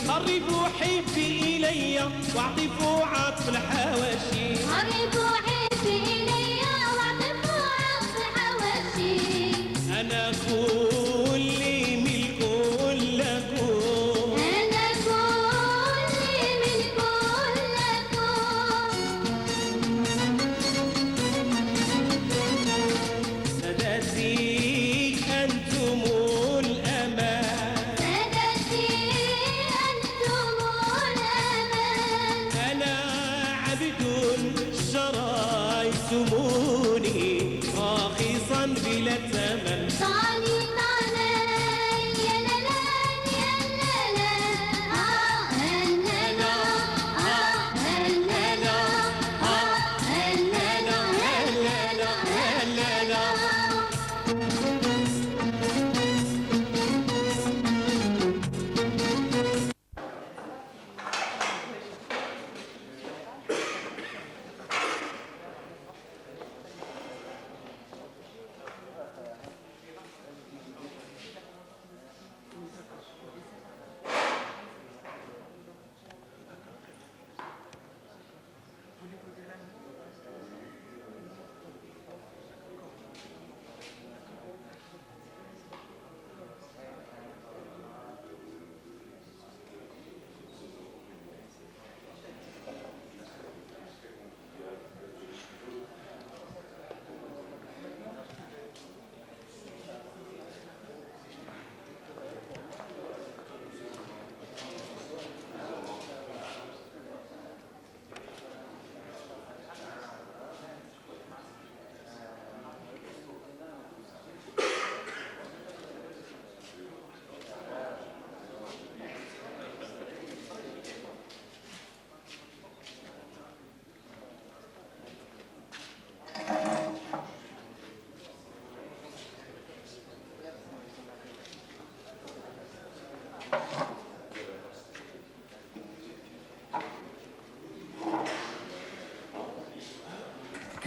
قربوا حبي إلي واعطفوا عطف الحواشي قربوا حبي إلي واعطفوا عطف الحواشي أنا كلي ملك لكم أنا كلي ملك لكم سادتي أنتم الأمان سادتي أنتم الأمان أنا عبد شريتموني راخصا بلا ثمن طالي طالي يا لا لا يا لا لا هلا هلا هلا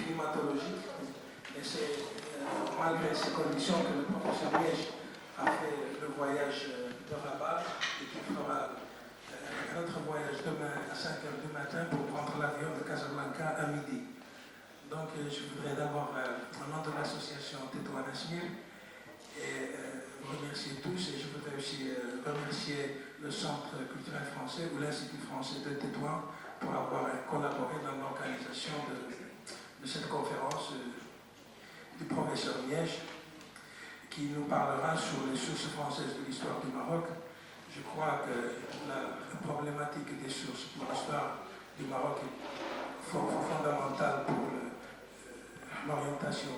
climatologique. Et c'est malgré ces conditions que le professeur Miège a fait le voyage de Rabat et qu'il fera un autre voyage demain à 5 h du matin pour prendre l'avion de Casablanca à midi. Donc je voudrais d'abord, au nom de l'association Tétouan Asmir, remercier tous et je voudrais aussi remercier le Centre culturel français ou l'Institut français de Tétouan pour avoir collaboré dans l'organisation de cette conférence du professeur Miège qui nous parlera sur les sources françaises de l'histoire du Maroc. Je crois que la problématique des sources pour l'histoire du Maroc est fondamentale pour l'orientation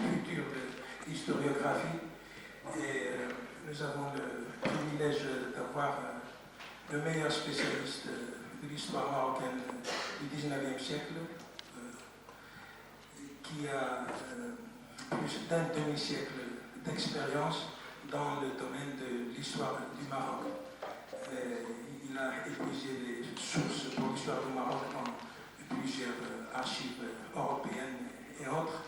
future de l'historiographie. Et nous avons le privilège d'avoir le meilleur spécialiste de l'histoire marocaine du 19e siècle, qui a plus d'un demi-siècle d'expérience dans le domaine de l'histoire du Maroc. Il a épuisé les sources pour l'histoire du Maroc dans plusieurs archives européennes et autres.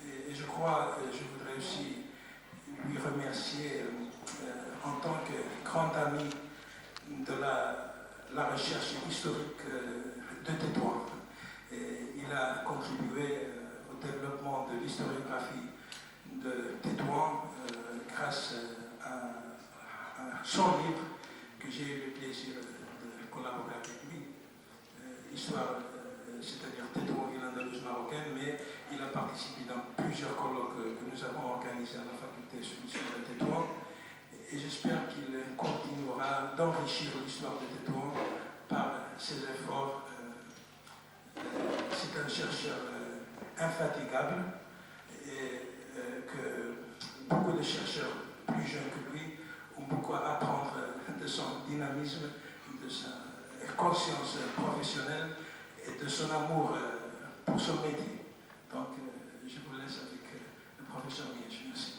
Et je crois, je voudrais aussi lui remercier en tant que grand ami de la recherche historique de Tétouan. Il a contribué au développement de l'historiographie de Tétouan grâce à son livre que j'ai eu le plaisir de collaborer avec lui. Histoire, c'est-à-dire Tétouan et l'Andalouse marocaine, mais il a participé dans plusieurs colloques que nous avons organisés à la faculté sur l'histoire de Tétouan. Et j'espère qu'il continuera d'enrichir l'histoire de Tétouan par ses efforts. C'est un chercheur infatigable et que beaucoup de chercheurs plus jeunes que lui ont beaucoup à apprendre de son dynamisme, de sa conscience professionnelle et de son amour pour son métier. Donc je vous laisse avec le professeur Miège. Merci.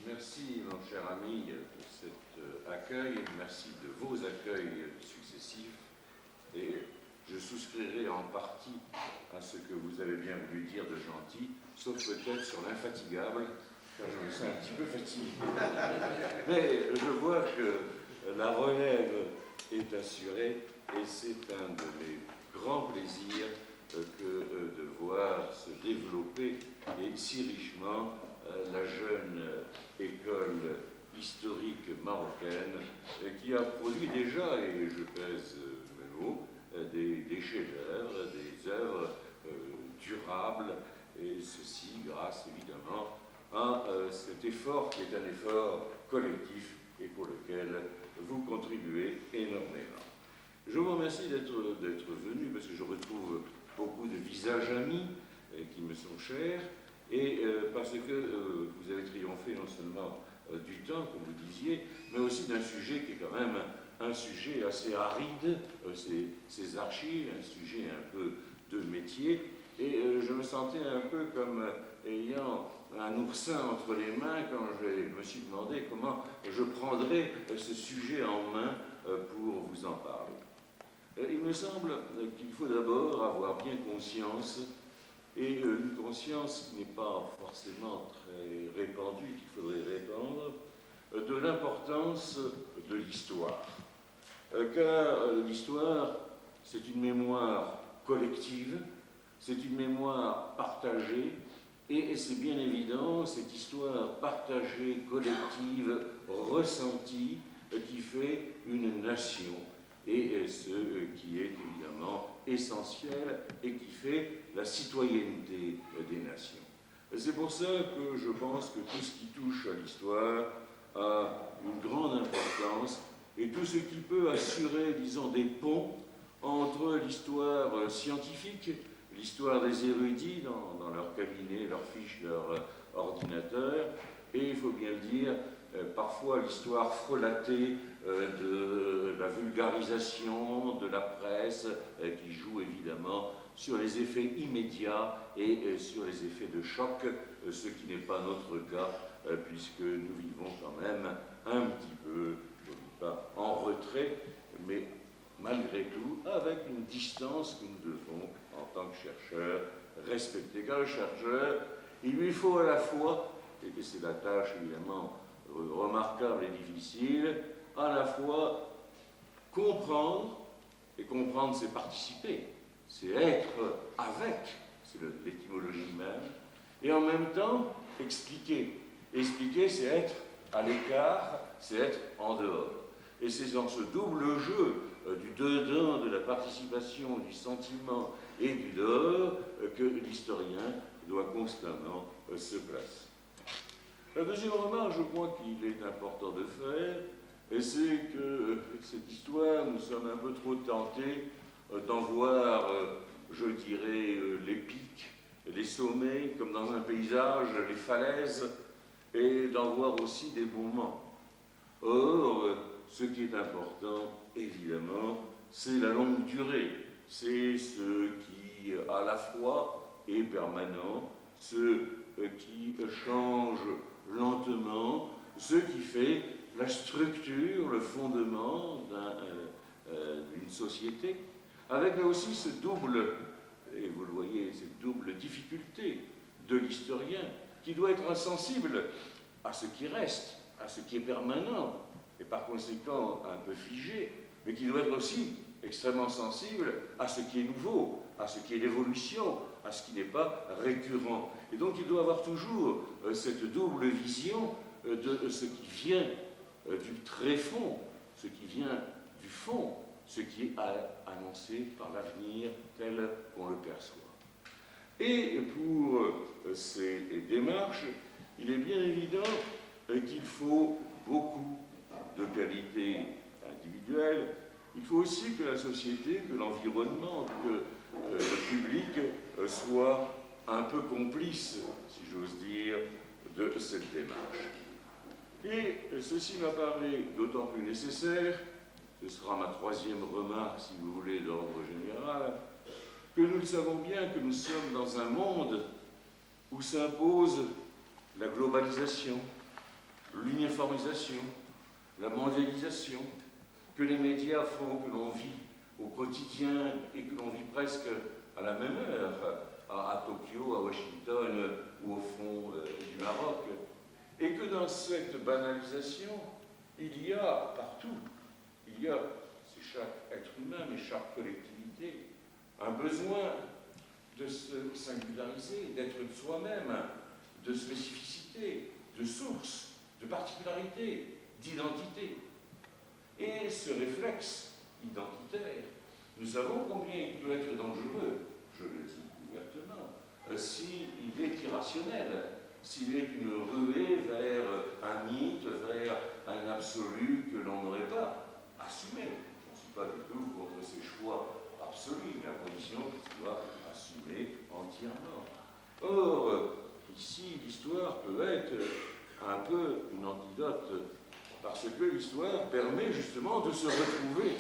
Merci, mon cher ami, de cet accueil. Merci de vos accueils successifs. Et je souscrirai en partie à ce que vous avez bien voulu dire de gentil, sauf peut-être sur l'infatigable, car je me sens un petit peu fatigué. Mais je vois que la relève est assurée et c'est un de mes grands plaisirs que de voir se développer et si richement la jeune école historique marocaine qui a produit déjà, et je pèse mes mots, des chefs-d'œuvre, des œuvres durables, et ceci grâce évidemment à cet effort qui est un effort collectif et pour lequel vous contribuez énormément. Je vous remercie d'être venu parce que je retrouve beaucoup de visages amis qui me sont chers et parce que vous avez triomphé non seulement du temps, comme vous disiez, mais aussi d'un sujet qui est quand même un sujet assez aride, ces archives, un sujet un peu de métier, et je me sentais un peu comme ayant un oursin entre les mains quand je me suis demandé comment je prendrais ce sujet en main pour vous en parler. Il me semble qu'il faut d'abord avoir bien conscience, et une conscience qui n'est pas forcément très répandue, qu'il faudrait répandre, de l'importance de l'histoire. Car l'histoire, c'est une mémoire collective, c'est une mémoire partagée, et c'est bien évident cette histoire partagée, collective, ressentie, qui fait une nation, et ce qui est évidemment essentiel et qui fait la citoyenneté des nations. C'est pour ça que je pense que tout ce qui touche à l'histoire a une grande importance et tout ce qui peut assurer, disons, des ponts entre l'histoire scientifique, l'histoire des érudits dans leur cabinet, leurs fiches, leur ordinateur, et il faut bien le dire, parfois l'histoire frelatée de la vulgarisation de la presse qui joue évidemment sur les effets immédiats et sur les effets de choc, ce qui n'est pas notre cas puisque nous vivons quand même un petit peu, je ne dis pas en retrait, mais malgré tout avec une distance que nous devons en tant que chercheurs respecter. Car le chercheur, il lui faut à la fois, et c'est la tâche évidemment remarquable et difficile, à la fois comprendre, et comprendre c'est participer, c'est être avec, c'est l'étymologie même, et en même temps expliquer. Expliquer c'est être à l'écart, c'est être en dehors. Et c'est dans ce double jeu du dedans, de la participation, du sentiment et du dehors que l'historien doit constamment se placer. La deuxième remarque, je crois qu'il est important de faire, c'est que cette histoire, nous sommes un peu trop tentés d'en voir, je dirais, les pics, les sommets, comme dans un paysage, les falaises, et d'en voir aussi des moments. Or, ce qui est important, évidemment, c'est la longue durée. C'est ce qui, à la fois, est permanent, ce qui change lentement, ce qui fait la structure, le fondement d'une société, avec aussi ce double, et vous le voyez, cette double difficulté de l'historien, qui doit être insensible à ce qui reste, à ce qui est permanent, et par conséquent un peu figé, mais qui doit être aussi extrêmement sensible à ce qui est nouveau, à ce qui est l'évolution, à ce qui n'est pas récurrent. Et donc il doit avoir toujours cette double vision de ce qui vient du tréfonds, ce qui vient du fond, ce qui est annoncé par l'avenir tel qu'on le perçoit. Et pour ces démarches, il est bien évident qu'il faut beaucoup de qualités individuelles. Il faut aussi que la société, que l'environnement, que le public soit un peu complice, si j'ose dire, de cette démarche. Et ceci m'apparaît d'autant plus nécessaire, ce sera ma troisième remarque, si vous voulez, d'ordre général, que nous le savons bien que nous sommes dans un monde où s'impose la globalisation, l'uniformisation, la mondialisation, que les médias font que l'on vit au quotidien et que l'on vit presque à la même heure, à Tokyo, à Washington ou au fond du Maroc. Et que dans cette banalisation, il y a partout, il y a, c'est chaque être humain, mais chaque collectivité, un besoin de se singulariser, d'être soi-même, de spécificité, de source, de particularité, d'identité. Et ce réflexe identitaire, nous savons combien il peut être dangereux, je le dis ouvertement, s'il est irrationnel, s'il est une ruée vers un mythe, vers un absolu que l'on n'aurait pas assumé. Je ne suis pas du tout contre ces choix absolus, mais à condition qu'il soit assumé entièrement. Or, ici, l'histoire peut être un peu une antidote, parce que l'histoire permet justement de se retrouver,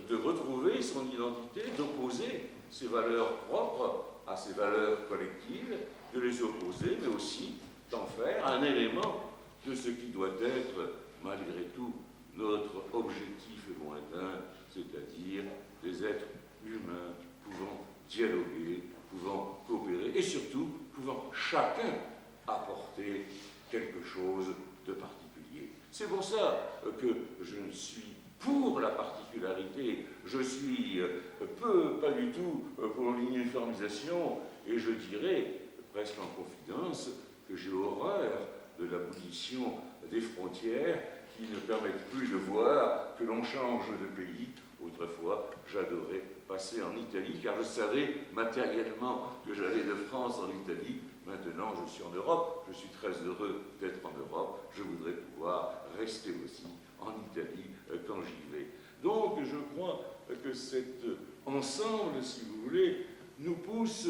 de retrouver son identité, d'opposer ses valeurs propres à ses valeurs collectives, de les opposer, mais aussi d'en faire un élément de ce qui doit être, malgré tout, notre objectif lointain, c'est-à-dire des êtres humains pouvant dialoguer, pouvant coopérer et surtout pouvant chacun apporter quelque chose de particulier. C'est pour ça que je ne suis pour la particularité, je suis pas du tout pour l'uniformisation, et je dirais, presque en confidence, que j'ai horreur de l'abolition des frontières qui ne permettent plus de voir que l'on change de pays. Autrefois, j'adorais passer en Italie, car je savais matériellement que j'allais de France en Italie. Maintenant, je suis en Europe, je suis très heureux d'être en Europe, je voudrais pouvoir rester aussi en Italie quand j'y vais. Donc, je crois que cet ensemble, si vous voulez, nous pousse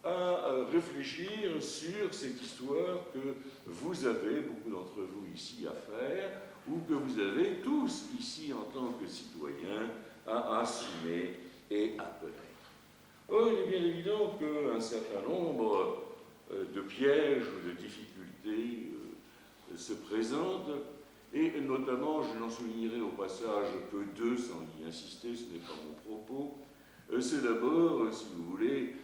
à réfléchir sur cette histoire que vous avez, beaucoup d'entre vous ici, à faire, ou que vous avez tous ici en tant que citoyens à assumer et à connaître. Or, il est bien évident qu'un certain nombre de pièges ou de difficultés se présentent, et notamment, je n'en soulignerai au passage que deux, sans y insister, ce n'est pas mon propos. C'est d'abord, si vous voulez,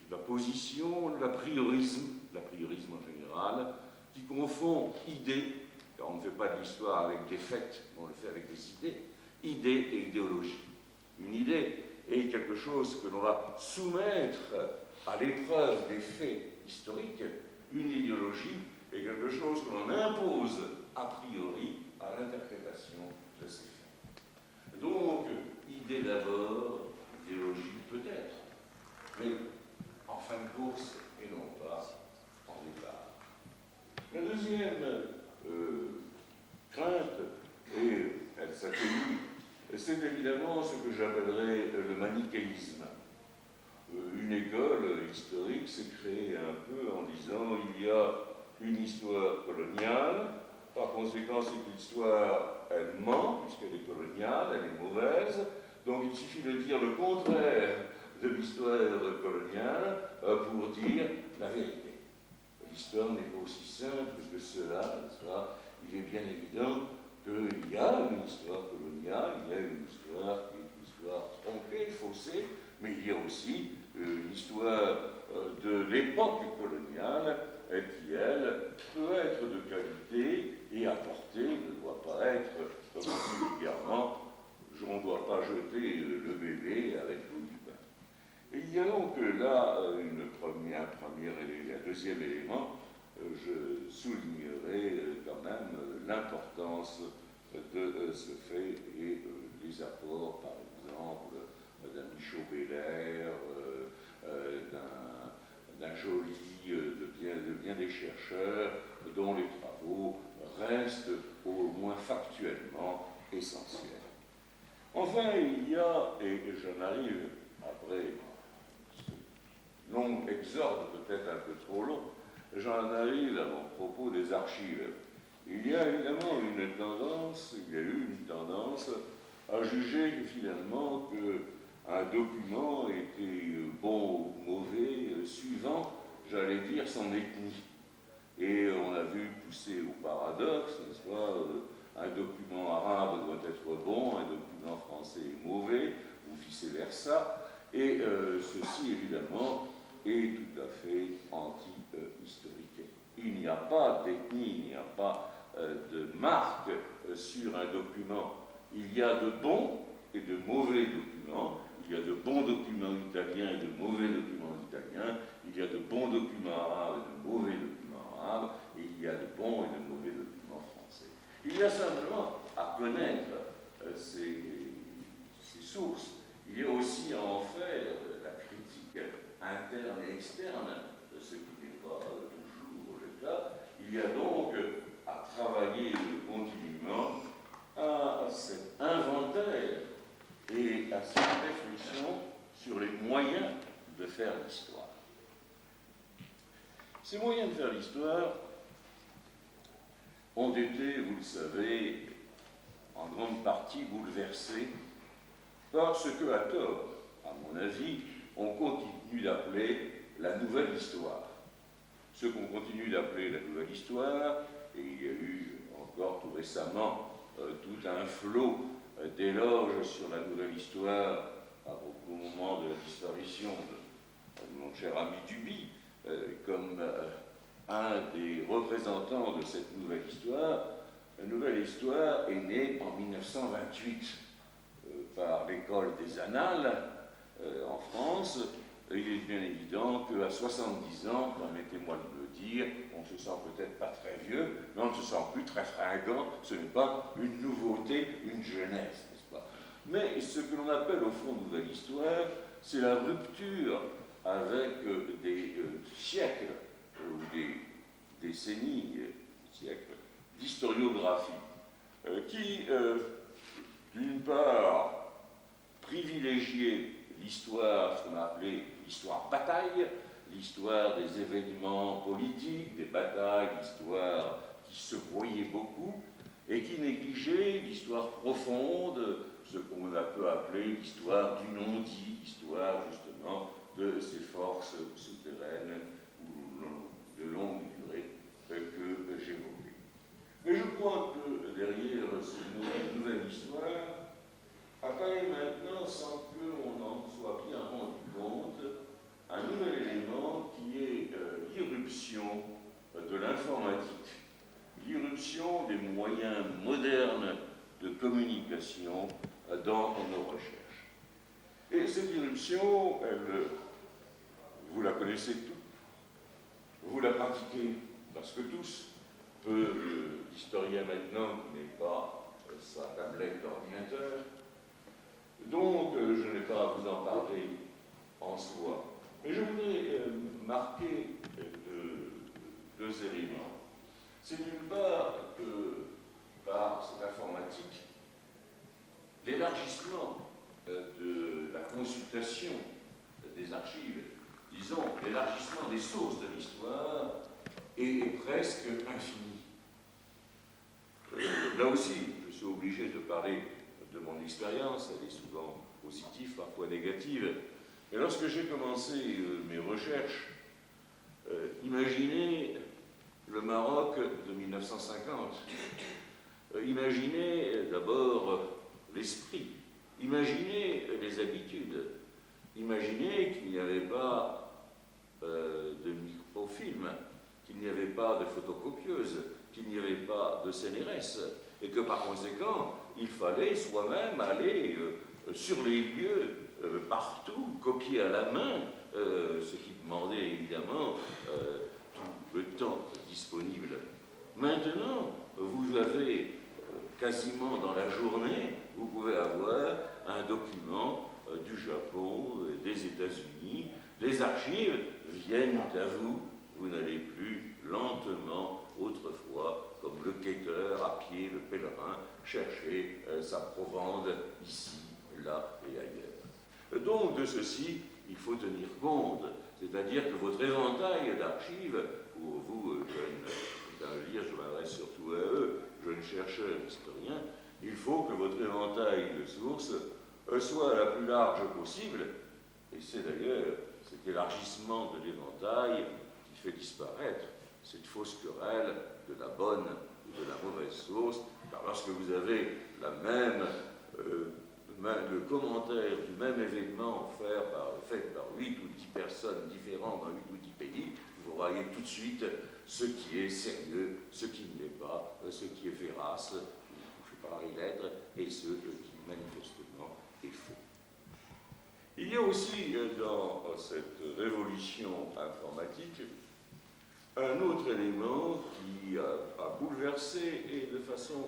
la position, l'apriorisme en général, qui confond idées, car on ne fait pas de l'histoire avec des faits, on le fait avec des idées et idéologie. Une idée est quelque chose que l'on va soumettre à l'épreuve des faits historiques, une idéologie est quelque chose que l'on impose a priori à l'interprétation de ces faits. Donc, idée d'abord, idéologie peut-être, mais en fin de course et non pas en départ. La deuxième crainte, et elle s'atténue, c'est évidemment ce que j'appellerais le manichéisme. Une école historique s'est créée un peu en disant il y a une histoire coloniale, par conséquent cette histoire elle ment, puisqu'elle est coloniale, elle est mauvaise, donc il suffit de dire le contraire de l'histoire coloniale pour dire la vérité. L'histoire n'est pas aussi simple que cela, n'est-ce pas? Il est bien évident qu'il y a une histoire coloniale, il y a une histoire qui est une histoire tronquée, faussée, mais il y a aussi l'histoire de l'époque coloniale qui, elle, peut être de qualité et apporter, ne doit pas être, comme on dit vulgairement, on ne doit pas jeter le bébé avec l'eau du bain. Et il y a donc là un deuxième élément, je soulignerai quand même l'importance de ce fait et les apports, par exemple, d'un Michaud Beller, d'un Joly, de bien des chercheurs dont les travaux restent au moins factuellement essentiels. Enfin, il y a, et j'en arrive après ce long exorde, peut-être un peu trop long, j'en arrive à mon propos des archives. Il y a évidemment il y a eu une tendance à juger finalement qu'un document était bon ou mauvais, suivant, j'allais dire, son ethnie. Et on a vu pousser au paradoxe, n'est-ce pas, un document arabe doit être bon, un document document français est mauvais, ou vice-versa, et ceci, évidemment, est tout à fait anti-historique. Il n'y a pas d'ethnie, il n'y a pas de marque sur un document. Il y a de bons et de mauvais documents. Il y a de bons documents italiens et de mauvais documents italiens. Il y a de bons documents arabes et de mauvais documents arabes. Et il y a de bons et de mauvais documents français. Il y a simplement à connaître ces sources. Il y a aussi à en faire la critique interne et externe, ce qui n'est pas toujours le cas. Il y a donc à travailler continuellement à cet inventaire et à cette réflexion sur les moyens de faire l'histoire. Ces moyens de faire l'histoire ont été, vous le savez, en grande partie bouleversés par ce que, à tort, à mon avis, on continue d'appeler la nouvelle histoire. Ce qu'on continue d'appeler la nouvelle histoire, et il y a eu encore tout récemment tout un flot d'éloges sur la nouvelle histoire au moment de la disparition de mon cher ami Duby, comme un des représentants de cette nouvelle histoire. La nouvelle histoire est née en 1928 par l'école des Annales en France. Il est bien évident qu'à 70 ans, permettez-moi de le dire, on ne se sent peut-être pas très vieux, mais on ne se sent plus très fringant. Ce n'est pas une nouveauté, une jeunesse, n'est-ce pas? Mais ce que l'on appelle au fond nouvelle histoire, c'est la rupture avec des siècles ou des décennies, siècles d'historiographie qui, d'une part, privilégiait l'histoire, ce qu'on a appelé l'histoire bataille, l'histoire des événements politiques, des batailles, l'histoire qui se voyait beaucoup, et qui négligeait l'histoire profonde, ce qu'on a peu appelé l'histoire du non-dit, l'histoire justement de ces forces souterraines ou de longue durée que j'évoquais. Mais je crois que derrière cette nouvelle histoire apparaît maintenant, sans qu'on en soit bien rendu compte, un nouvel élément qui est l'irruption de l'informatique, l'irruption des moyens modernes de communication dans nos recherches. Et cette irruption, vous la connaissez tous, vous la pratiquez, parce que tous, peu d'historiens maintenant qui n'aient pas sa tablette d'ordinateur, donc je n'ai pas à vous en parler en soi. Mais je voudrais marquer deux éléments. C'est d'une part que par cette informatique, l'élargissement de la consultation des archives, disons l'élargissement des sources de l'histoire est presque infini. Là aussi, je suis obligé de parler de mon expérience, elle est souvent positive, parfois négative. Mais lorsque j'ai commencé mes recherches, imaginez le Maroc de 1950. Imaginez d'abord l'esprit. Imaginez les habitudes. Imaginez qu'il n'y avait pas de microfilm, qu'il n'y avait pas de photocopieuse, qu'il n'y avait pas de CNRS, et que par conséquent, il fallait soi-même aller sur les lieux, partout, copier à la main, ce qui demandait évidemment tout le temps disponible. Maintenant, vous avez quasiment dans la journée, vous pouvez avoir un document du Japon, des États-Unis, les archives viennent à vous, vous n'allez plus lentement, autrefois, comme le quêteur à pied, le pèlerin, chercher sa provende ici, là et ailleurs. Donc de ceci, il faut tenir compte, c'est-à-dire que votre éventail d'archives, pour vous, jeunes, je m'adresse surtout à eux, jeunes chercheurs, historiens, il faut que votre éventail de sources soit la plus large possible, et c'est d'ailleurs cet élargissement de l'éventail qui fait disparaître cette fausse querelle de la bonne ou de la mauvaise source, car lorsque vous avez la même le commentaire du même événement fait par 8 ou 10 personnes différentes dans 8 ou 10 pays, vous voyez tout de suite ce qui est sérieux, ce qui ne l'est pas, ce qui est vérace, touché par les lettres, et ce qui manifestement est faux. Il y a aussi dans cette révolution informatique un autre élément qui a bouleversé, et de façon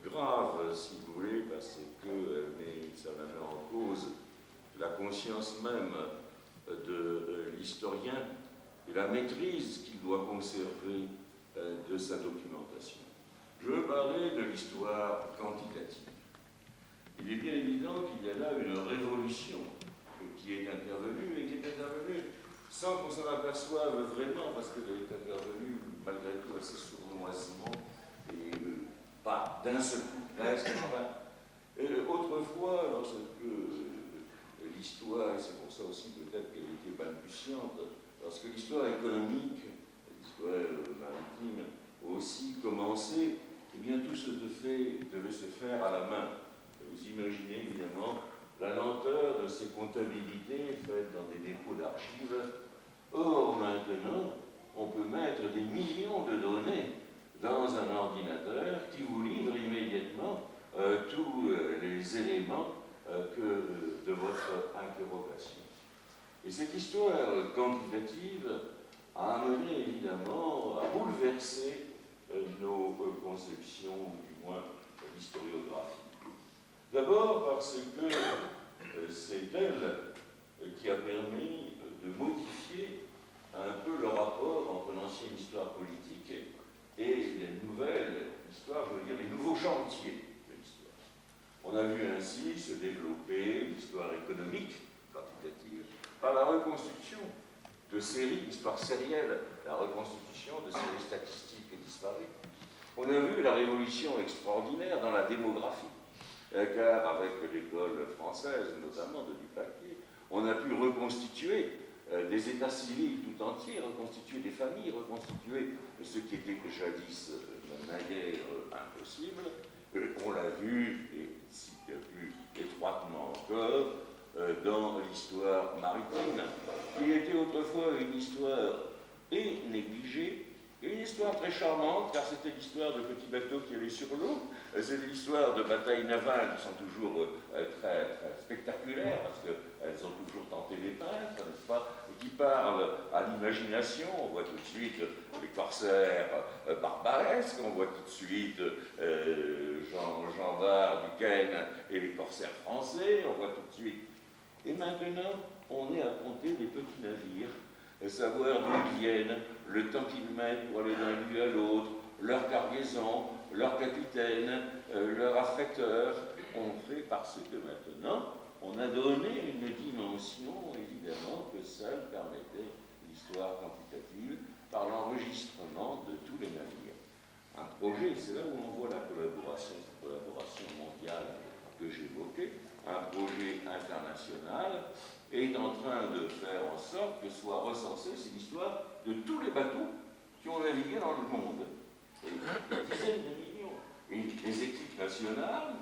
grave, si vous voulez, parce que ça met en cause la conscience même de l'historien et la maîtrise qu'il doit conserver de sa documentation. Je veux parler de l'histoire quantitative. Il est bien évident qu'il y a là une révolution qui est intervenue, et qui est intervenue sans qu'on s'en aperçoive vraiment, parce qu'elle est intervenue malgré tout assez sournoisement, et pas d'un seul coup, presque. Autrefois, lorsque l'histoire, et c'est pour ça aussi peut-être qu'elle était balbutiante, lorsque l'histoire économique, l'histoire maritime aussi commençait, eh bien tout ce devait se faire à la main. Vous imaginez évidemment la lenteur de ces comptabilités faites dans des dépôts d'archives. Or, maintenant, on peut mettre des millions de données dans un ordinateur qui vous livre immédiatement tous les éléments de votre interrogation. Et cette histoire quantitative a amené évidemment à bouleverser nos conceptions, du moins l'historiographie. D'abord parce que c'est elle qui a permis de modifier un peu le rapport entre l'ancienne histoire politique et les nouvelles histoires, je veux dire les nouveaux chantiers de l'histoire. On a vu ainsi se développer l'histoire économique, quantitative, par la reconstruction de séries, l'histoire sérielle, la reconstitution de séries statistiques disparues. On a vu la révolution extraordinaire dans la démographie, car avec l'école française, notamment de Dupaquier, on a pu reconstituer des états civils tout entiers, reconstituer des familles, reconstituer ce qui était jadis naguère impossible. On l'a vu, et si plus étroitement encore, dans l'histoire maritime, qui était autrefois une histoire négligée, une histoire très charmante, car c'était l'histoire de petits bateaux qui allaient sur l'eau, c'était l'histoire de batailles navales qui sont toujours très, très spectaculaires, parce qu'elles ont toujours tenté les peintres, n'est-ce pas, et qui parlent à l'imagination. On voit tout de suite les corsaires barbaresques, on voit tout de suite Jean d'Arc, Duquesne et les corsaires français, on voit tout de suite. Et maintenant, on est à compter des petits navires, savoir d'où ils viennent, le temps qu'ils mettent pour aller d'un lieu à l'autre, leur cargaison, leur capitaine, leur affréteur. On fait parce que maintenant, on a donné une dimension, évidemment, que seule permettait l'histoire quantitative par l'enregistrement de tous les navires. Un projet, c'est là où on voit la collaboration, cette collaboration mondiale que j'évoquais, un projet international est en train de faire en sorte que soit recensée, c'est l'histoire de tous les bateaux qui ont navigué dans le monde. Et des dizaines de millions. Et les équipes nationales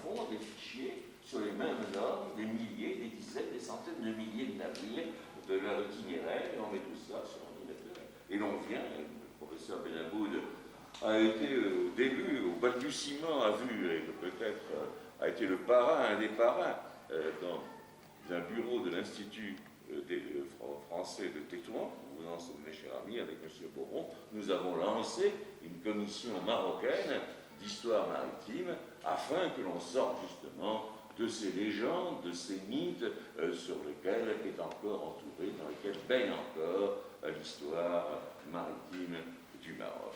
font des fichiers sur les mêmes normes, des milliers, des dizaines, des centaines de milliers de navires, de leur itinéraire, et on met tout ça sur l'ordinateur. Et l'on vient, le professeur Benaboud a été au début, au balbutiement, a vu, et peut-être a été le parrain, un des parrains, dans un bureau de l'Institut français de Tétouan, vous en souvenez, cher ami, avec M. Boron, nous avons lancé une commission marocaine d'histoire maritime afin que l'on sorte justement de ces légendes, de ces mythes sur lesquels est encore entourée, dans lesquels baigne encore l'histoire maritime du Maroc.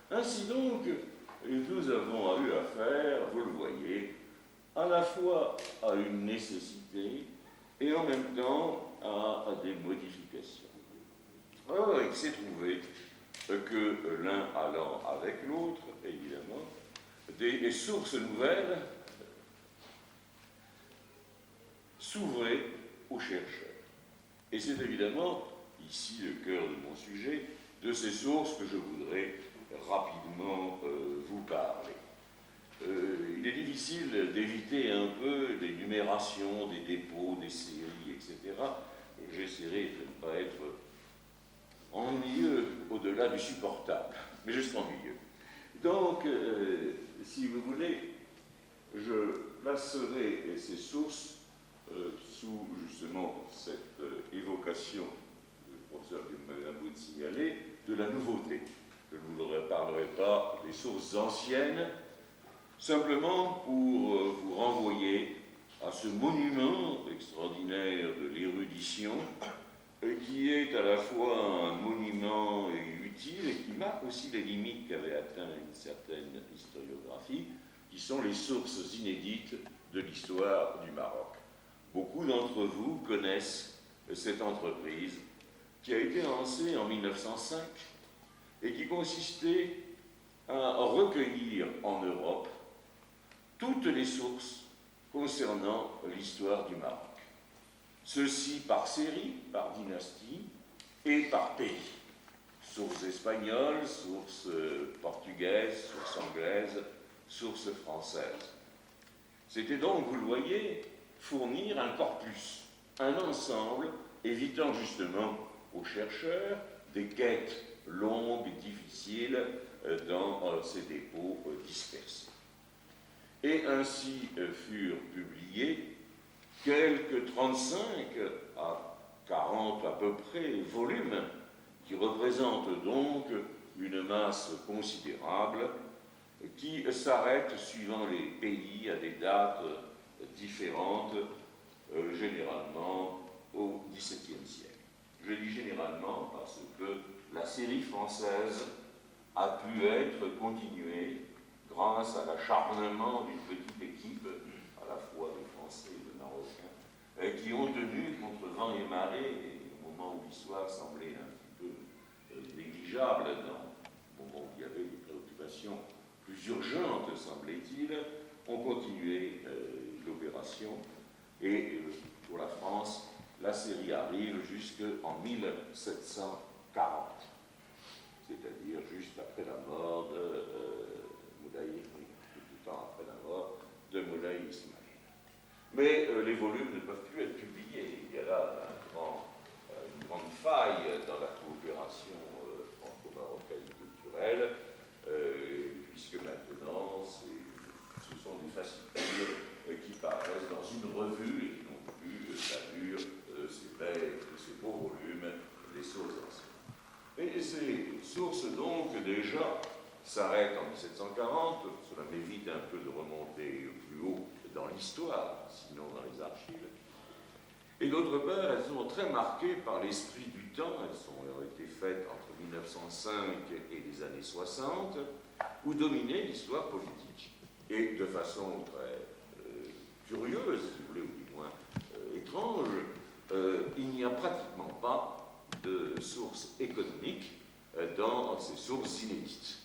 Ainsi donc, nous avons eu affaire, vous le voyez, à la fois à une nécessité et en même temps à des modifications. Or, il s'est trouvé que l'un allant avec l'autre, évidemment, des sources nouvelles s'ouvraient aux chercheurs. Et c'est évidemment, ici le cœur de mon sujet, de ces sources que je voudrais rapidement vous parler. Il est difficile d'éviter un peu les numérations des dépôts, des séries, etc. J'essaierai de ne pas être ennuyeux au-delà du supportable, mais je suis ennuyeux. Donc, si vous voulez, je placerai ces sources sous justement cette évocation que le professeur Guillemot signalait de la nouveauté. Je ne vous reparlerai pas des sources anciennes, simplement pour vous renvoyer à ce monument extraordinaire de l'érudition qui est à la fois un monument utile et qui marque aussi les limites qu'avait atteint une certaine historiographie, qui sont les sources inédites de l'histoire du Maroc. Beaucoup d'entre vous connaissent cette entreprise qui a été lancée en 1905 et qui consistait à recueillir en Europe toutes les sources concernant l'histoire du Maroc. Ceci par série, par dynastie et par pays. Sources espagnoles, sources portugaises, sources anglaises, sources françaises. C'était donc, vous le voyez, fournir un corpus, un ensemble, évitant justement aux chercheurs des quêtes longues et difficiles dans ces dépôts dispersés. Et ainsi furent publiés quelques 35 à 40 à peu près volumes qui représentent donc une masse considérable qui s'arrête suivant les pays à des dates différentes, généralement au XVIIe siècle. Je dis généralement parce que la série française a pu être continuée grâce à l'acharnement d'une petite équipe, à la fois de Français et de Marocains, qui ont tenu contre vent et marée, et au moment où l'histoire semblait un petit peu négligeable, au moment où il y avait des préoccupations plus urgentes, semblait-il, ont continué l'opération. Et pour la France, la série arrive jusqu'en 1740, c'est-à-dire juste après la mort de Moulay, tout le temps après la mort de Moulay Ismail. Mais les volumes ne peuvent plus être publiés. Il y a là une grande faille dans la coopération franco-marocaine culturelle, puisque maintenant ce sont des fascicules qui paraissent dans une revue et qui n'ont plus l'allure de ces beaux volumes des sources anciennes. Et ces sources donc déjà s'arrêtent en 1740, cela m'évite un peu de remonter plus haut dans l'histoire, sinon dans les archives. Et d'autre part, elles sont très marquées par l'esprit du temps, elles ont été faites entre 1905 et les années 60, où dominait l'histoire politique. Et de façon très curieuse, si vous voulez, ou du moins étrange, il n'y a pratiquement pas de sources économiques dans ces sources inédites.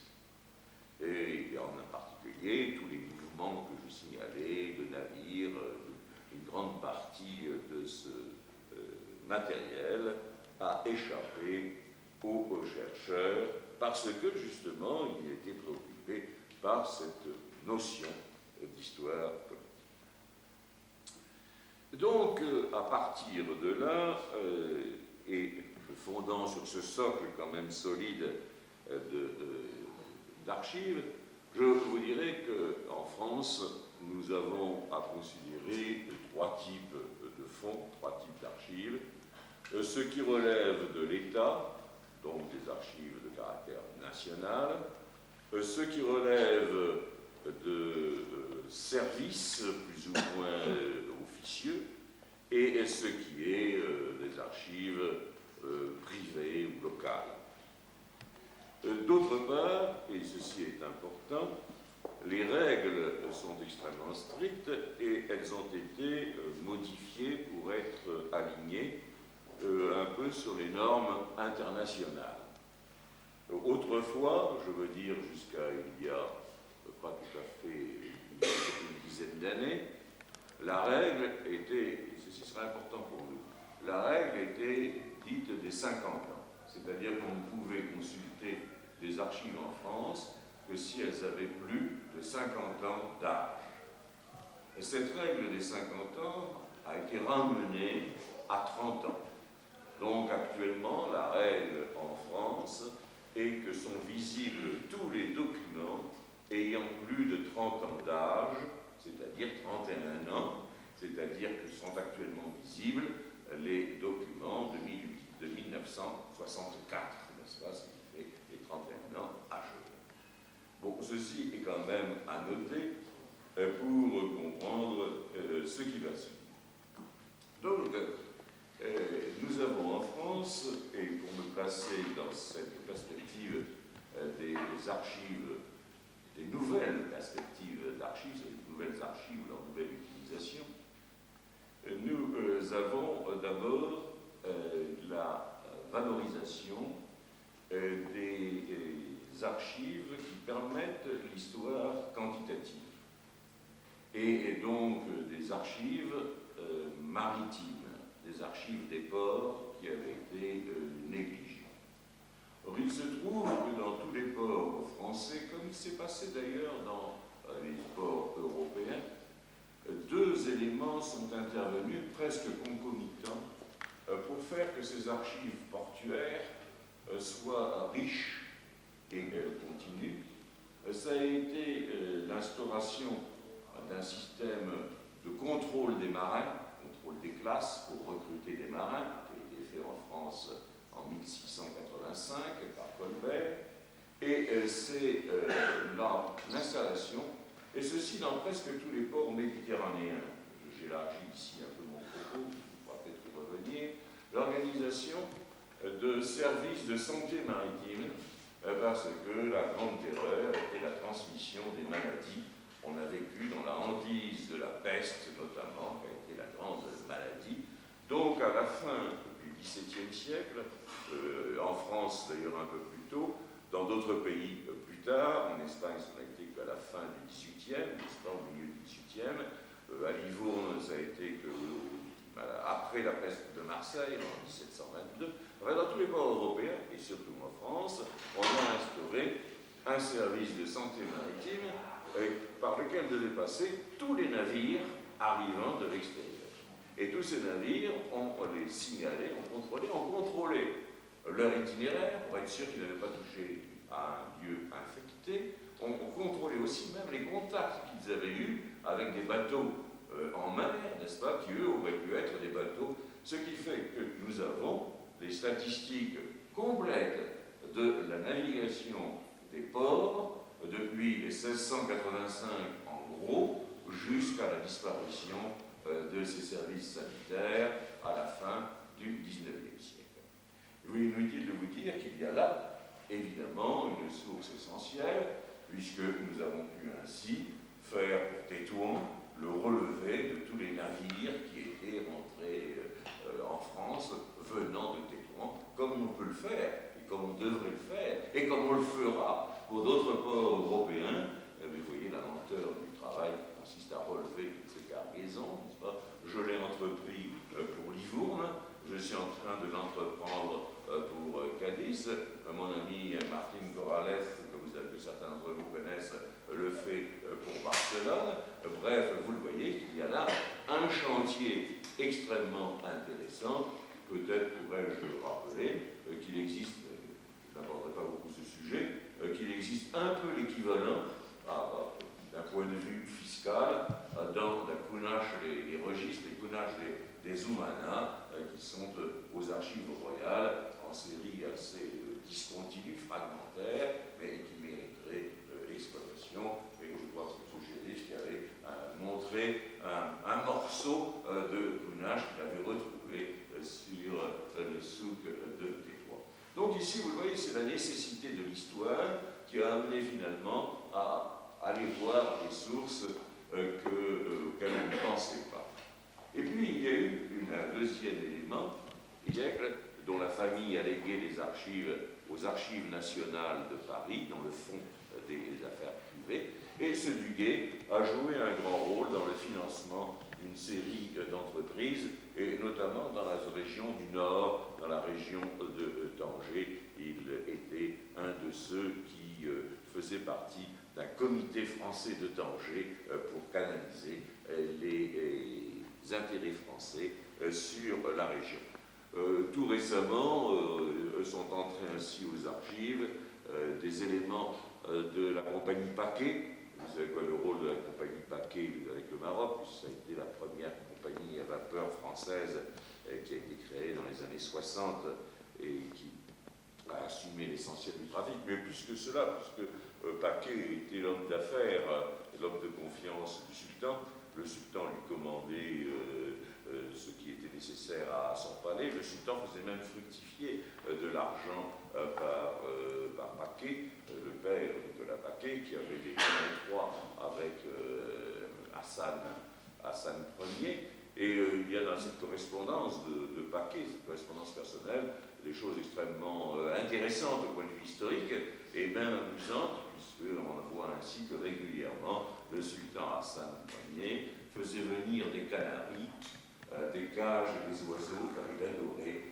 Et en particulier, tous les mouvements que je signalais, de navires, une grande partie de ce matériel a échappé aux chercheurs parce que, justement, il était préoccupé par cette notion d'histoire politique. Donc, à partir de là, et fondant sur ce socle quand même solide d'archives, je vous dirais qu'en France, nous avons à considérer trois types de fonds, trois types d'archives. Ce qui relève de l'État, donc des archives de caractère national, ce qui relève de services plus ou moins officieux, et ce qui est des archives privées ou locales. D'autre part, et ceci est important, les règles sont extrêmement strictes et elles ont été modifiées pour être alignées un peu sur les normes internationales. Autrefois, je veux dire jusqu'à il y a pas tout à fait une dizaine d'années, la règle était, et ceci serait important pour nous, la règle était dite des 50 ans. C'est-à-dire qu'on ne pouvait consulter des archives en France que si elles avaient plus de 50 ans d'âge. Cette règle des 50 ans a été ramenée à 30 ans. Donc actuellement, la règle en France est que sont visibles tous les documents ayant plus de 30 ans d'âge, c'est-à-dire 31 ans, c'est-à-dire que sont actuellement visibles les documents de 1964, n'est-ce pas, ce qui fait les 31 ans achevés. Bon, ceci est quand même à noter pour comprendre ce qui va suivre. Donc, nous avons en France, et pour me placer dans cette perspective des archives, des nouvelles perspectives d'archives, des nouvelles archives, leur nouvelle utilisation, nous avons d'abord la valorisation des archives qui permettent l'histoire quantitative, et donc des archives maritimes, des archives des ports qui avaient été négligées. Or, il se trouve que dans tous les ports français, comme il s'est passé d'ailleurs dans les ports européens, deux éléments sont intervenus presque concomitants pour faire que ces archives portuaires soient riches et continues. Ça a été l'instauration d'un système de contrôle des marins, contrôle des classes pour recruter des marins, qui a été fait en France en 1685 par Colbert, et c'est l'installation, et ceci dans presque tous les ports méditerranéens. J'élargis ici un peu mon propos, on va peut-être y revenir. L'organisation de services de santé maritime, parce que la grande terreur était la transmission des maladies. On a vécu dans la hantise de la peste, notamment, qui a été la grande maladie. Donc, à la fin du XVIIe siècle, en France d'ailleurs un peu plus tôt, dans d'autres pays plus tard, en Espagne, ça n'a été qu'à la fin du XVIIIe, n'est-ce pas, au milieu du XVIIIe, à Livourne, ça a été que après la peste de Marseille, en 1722. Enfin, dans tous les ports européens, et surtout en France, on a instauré un service de santé maritime par lequel devaient passer tous les navires arrivant de l'extérieur. Et tous ces navires, on les signalait, on contrôlait leur itinéraire pour être sûr qu'ils n'avaient pas touché à un lieu infecté. On contrôlait aussi même les contacts qu'ils avaient eus avec des bateaux en mer, n'est-ce pas, qui eux auraient pu être des bateaux. Ce qui fait que nous avons des statistiques complètes de la navigation des ports depuis 1685 en gros jusqu'à la disparition de ces services sanitaires à la fin du XIXe siècle. Il est inutile de vous dire qu'il y a là évidemment une source essentielle, puisque nous avons pu ainsi faire pour Tétouan le relevé de tous les navires qui étaient rentrés en France venant de Tétouan, comme on peut le faire, et comme on devrait le faire, et comme on le fera pour d'autres ports européens. Vous voyez la lenteur du travail qui consiste à relever toutes ces cargaisons, n'est-ce pas? Je l'ai entrepris pour Livourne, je suis en train de l'entreprendre pour Cadiz. Mon ami Martin Corrales, que certains d'entre vous connaissent, le fait pour Barcelone. Bref, vous le voyez, il y a là un chantier extrêmement intéressant. Peut-être pourrais-je rappeler qu'il existe, je n'aborderai pas beaucoup ce sujet, qu'il existe un peu l'équivalent, d'un point de vue fiscal, dans la CUNACH, les registres, les CUNACH des Umana, qui sont aux archives royales, en série assez discontinue, fragmentaire, mais qui mériterait l'exploitation. Et je crois que c'est M. Chérif qui avait montré un morceau de CUNACH qu'il avait retrouvé sur le souk de Tétouan. Donc ici, vous le voyez, c'est la nécessité de l'histoire qui a amené finalement à aller voir des sources auxquelles on ne pensait pas. Et puis, il y a eu un deuxième élément, dont la famille a légué les archives aux archives nationales de Paris, dans le fonds des affaires privées, et ce Duguay a joué un grand rôle dans le financement d'une série d'entreprises, et notamment dans la région du Nord, dans la région de Tanger. Il était un de ceux qui faisait partie d'un comité français de Tanger pour canaliser les intérêts français sur la région. Tout récemment, sont entrés ainsi aux archives des éléments de la compagnie Paquet. Vous savez quoi le rôle de la compagnie Paquet avec le Maroc, puisque ça a été la première compagnie à vapeur française qui a été créée dans les années 60 et qui a assumé l'essentiel du trafic. Mais plus que cela, puisque Paquet était l'homme d'affaires, l'homme de confiance du sultan. Le sultan lui commandait ce qui était nécessaire à son palais. Le sultan faisait même fructifier de l'argent par Paquet, le père de Nicolas Paquet, qui avait des liens étroits avec Hassan Ier. Et il y a dans cette correspondance de Paquet, cette correspondance personnelle, des choses extrêmement intéressantes au point de vue historique et même amusantes, puisqu'on voit ainsi que régulièrement le sultan Hassan Ier faisait venir des canaris, des cages et des oiseaux, car il adorait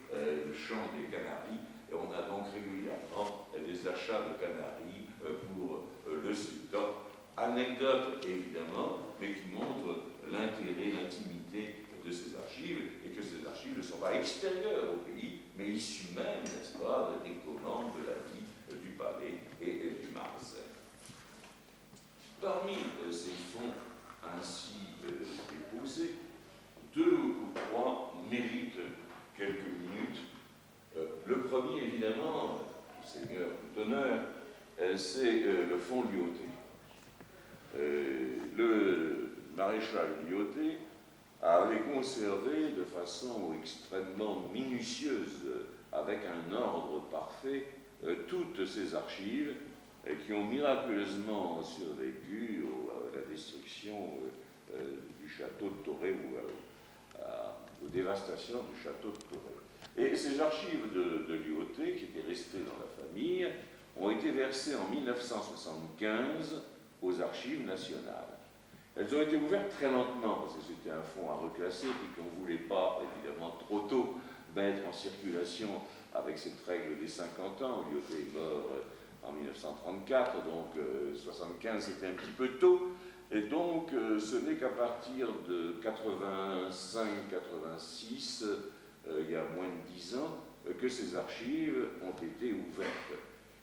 le chant des canaris. Et on a donc régulièrement des achats de canaris pour le sultan. Anecdote évidemment, mais qui montre l'intérêt, l'intimité de ces archives, et que ces archives ne sont pas extérieures au pays, mais issues même, n'est-ce pas, des commandes de la vie du palais et du Marseille. Parmi ces fonds ainsi déposés, 2 ou 3 méritent quelques minutes. Le premier, évidemment, Seigneur d'honneur, c'est le fonds Lyautey. Le maréchal Lyautey avait conservé de façon extrêmement minutieuse, avec un ordre parfait, toutes ces archives qui ont miraculeusement survécu à la destruction du château de Toré ou aux dévastations du château de Toré. Et ces archives de Lyautey, qui étaient restées dans la famille, ont été versées en 1975 aux archives nationales. Elles ont été ouvertes très lentement, parce que c'était un fonds à reclasser, et qu'on ne voulait pas, évidemment, trop tôt mettre en circulation avec cette règle des 50 ans. Lyautey est mort en 1934, donc 75 c'était un petit peu tôt, et donc ce n'est qu'à partir de 85-86, il y a moins de 10 ans, que ces archives ont été ouvertes.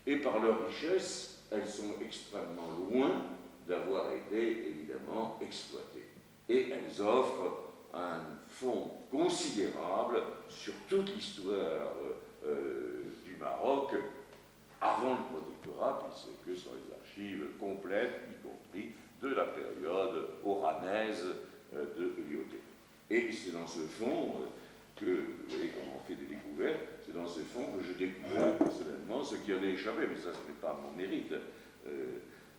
Et par leur richesse, elles sont extrêmement loin d'avoir été évidemment exploitées. Et elles offrent un fonds considérable sur toute l'histoire du Maroc avant le protectorat, puisque ce sont les archives complètes, y compris de la période oranaise de Lyautey. Et c'est dans ce fonds que, vous voyez, quand on fait des découvertes, c'est dans ce fonds que je découvre personnellement ce qui en est échappé, mais ça, ce n'est pas mon mérite,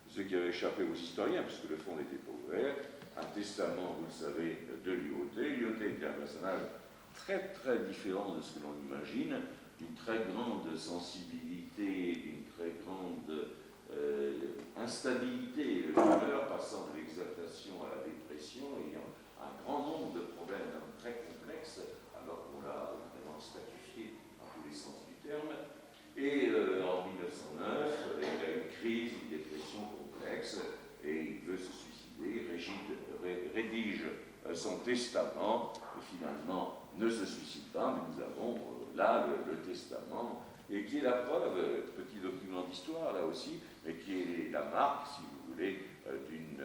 ce qui avait échappé aux historiens, puisque le fonds n'était pas ouvert, un testament, vous le savez, de Lyautey. Lyautey était un personnage très très différent de ce que l'on imagine, d'une très grande sensibilité, d'une très grande instabilité, l'humeur passant de l'exaltation à la dépression, ayant un grand nombre de problèmes très complexes, alors qu'on l'a vraiment statifié dans tous les sens du terme. Et en 1909, il a une crise, une dépression complexe, et il veut se suicider. Rédige son testament, et finalement ne se suicide pas, mais nous avons là le testament, et qui est la preuve, petit document d'histoire là aussi, mais qui est la marque, si vous voulez, d'une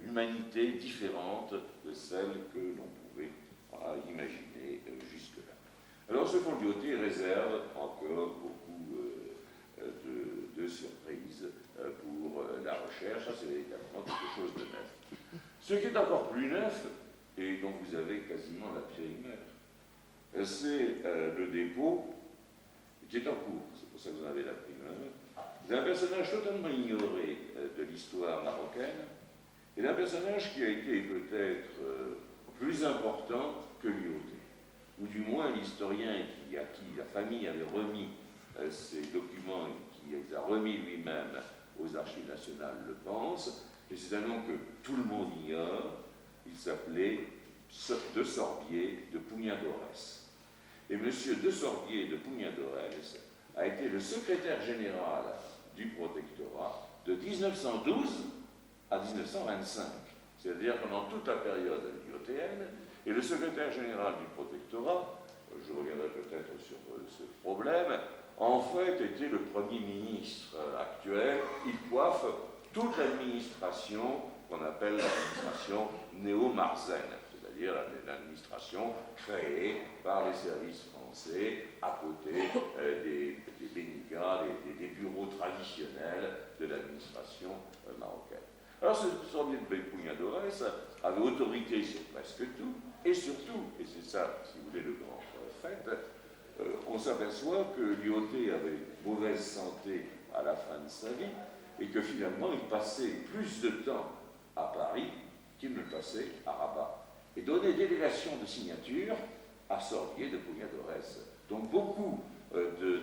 humanité différente de celle que l'on pouvait imaginer jusque-là. Alors ce fonds Lyautey réserve encore beaucoup de surprises pour la recherche. Ça, c'est véritablement quelque chose de neuf. Ce qui est encore plus neuf, et dont vous avez quasiment la primeur, c'est le dépôt qui est en cours. C'est pour ça que vous en avez la primeur. D'un personnage totalement ignoré de l'histoire marocaine, et d'un personnage qui a été peut-être plus important que Lyautey, ou du moins l'historien à qui la famille avait remis ces documents et qui les a remis lui-même aux archives nationales le pense, et c'est un nom que tout le monde ignore. Il s'appelait de Sorbier de Pugnadores. Et M. de Sorbier de Pugnadores a été le secrétaire général du protectorat de 1912 à 1925, c'est-à-dire pendant toute la période lyotéenne, et le secrétaire général du protectorat, je reviendrai peut-être sur ce problème, en fait était le Premier ministre actuel. Il coiffe toute l'administration qu'on appelle l'administration néo-marzaine, c'est-à-dire l'administration créée par les services français à côté des bénicats, des bureaux traditionnels de l'administration marocaine. Alors ce Sorbier de Pugnadores avait autorité sur presque tout, et surtout, et c'est ça, si vous voulez, le grand fait, on s'aperçoit que Lyautey avait mauvaise santé à la fin de sa vie, et que finalement il passait plus de temps à Paris qu'il ne passait à Rabat, et donnait délégation de signature à Sorbier de Pugnadores. Donc beaucoup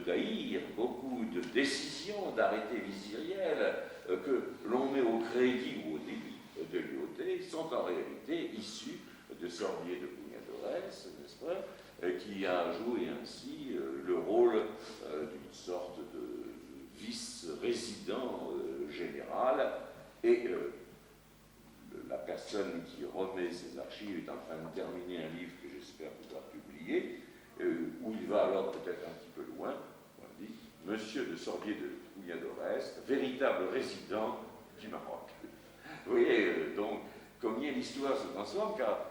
d'haïr, beaucoup de décisions, d'arrêtés viziriels que l'on met au crédit ou au débit de Lyautey sont en réalité issus de Sorbier de Pugnadores, n'est-ce pas, qui a joué ainsi le rôle d'une sorte de vice-résident général, et la personne qui remet ses archives est en train de terminer un livre que j'espère pouvoir publier, où il va alors peut-être un petit peu loin, on dit Monsieur de Sorbier de Pugnadores, véritable résident du Maroc. Vous voyez, donc, combien l'histoire se transforme, car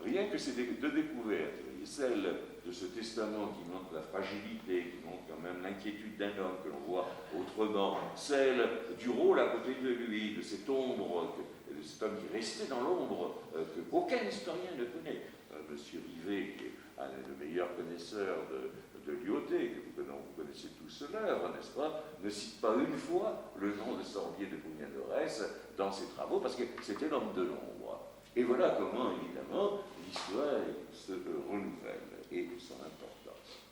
rien que ces deux découvertes, celle de ce testament qui montre la fragilité, qui montre quand même l'inquiétude d'un homme que l'on voit autrement, celle du rôle à côté de lui, de cette ombre, de cet homme qui restait dans l'ombre, qu'aucun historien ne connaît. Monsieur Rivet, qui est un des meilleurs connaisseurs de Lyautey, que vous connaissez tous l'œuvre, n'est-ce pas, ne cite pas une fois le nom de Sorbier de Pugnadores dans ses travaux, parce que c'était l'homme de l'ombre. Et voilà comment, évidemment, l'histoire se renouvelle et son importance.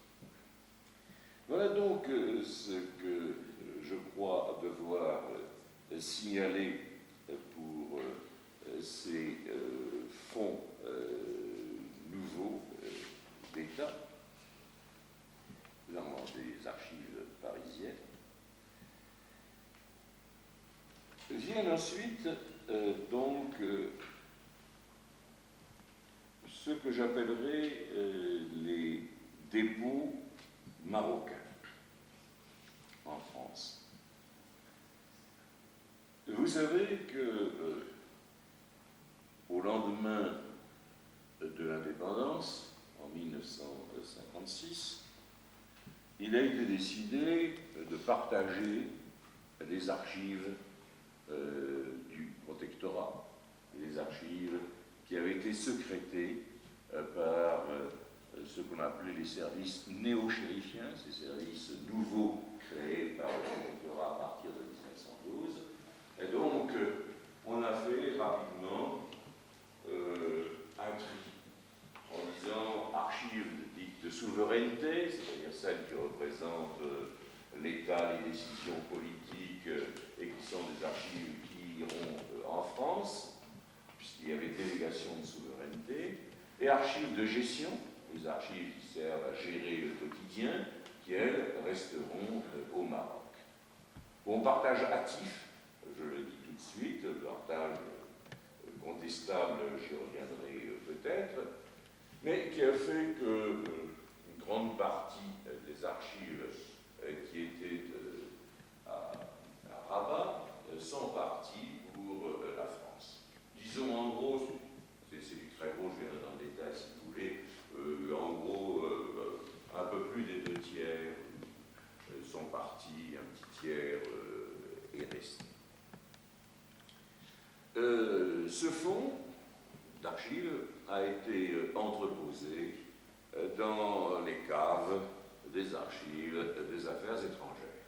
Voilà donc ce que je crois devoir signaler pour ces fonds nouveaux d'État dans des archives parisiennes. Viennent ensuite ce que j'appellerais les dépôts marocains en France. Vous savez que au lendemain de l'indépendance, en 1956, il a été décidé de partager les archives du protectorat, les archives qui avaient été sécrétées par ce qu'on appelait les services néo-chérifiens, ces services nouveaux créés par le protectorat à partir de 1912. Et donc, on a fait rapidement un tri en disant archives dites de souveraineté, c'est-à-dire celles qui représentent l'État, les décisions politiques et qui sont des archives qui iront en France, puisqu'il y avait délégation de souveraineté, et archives de gestion, les archives qui servent à gérer le quotidien, qui, elles, resteront au Maroc. Bon partage actif, je le dis tout de suite, le partage contestable, j'y reviendrai peut-être, mais qui a fait que une grande partie des archives qui étaient à Rabat sont parties pour la France. Disons en gros, c'est du très gros, je viendrai dans le détail si vous voulez, en gros, un peu plus des 2 tiers sont partis, un petit tiers est resté. Ce fonds d'archives a été entreposé dans les caves des archives des affaires étrangères.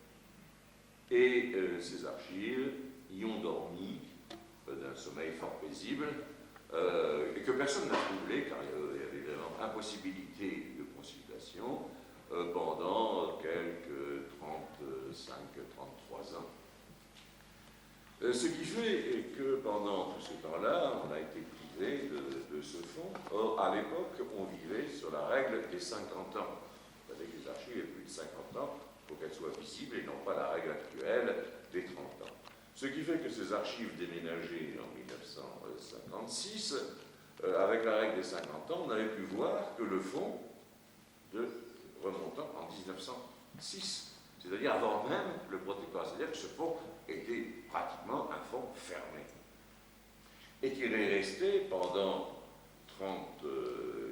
Et ces archives y ont dormi d'un sommeil fort paisible et que personne n'a troublé car il y avait vraiment impossibilité de consultation pendant quelques 35-33 ans. Ce qui fait que pendant tout ce temps-là, on a été privé de ce fonds. Or, à l'époque, on vivait sur la règle des 50 ans. Vous savez que les archives aient plus de 50 ans pour qu'elles soient visibles et non pas la règle actuelle des 30 ans. Ce qui fait que ces archives déménagées en 1956, avec la règle des 50 ans, on avait pu voir que le fonds remontant en 1906, c'est-à-dire avant même le protectorat, c'est-à-dire que ce fonds était pratiquement un fonds fermé et qu'il est resté pendant 30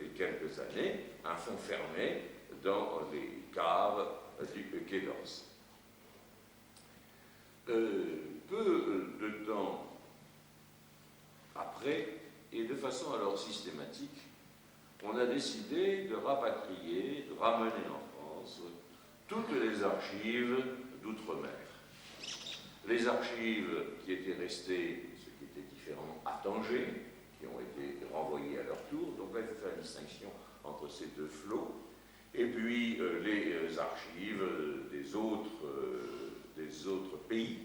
et quelques années un fonds fermé dans les caves du Quai d'Orsay. Peu de temps après, et de façon alors systématique, on a décidé de rapatrier, de ramener en France toutes les archives d'outre-mer. Les archives qui étaient restées, ce qui était différent, à Tanger, qui ont été renvoyées à leur tour. Donc là, il faut faire la distinction entre ces deux flots. Et puis les archives des autres pays.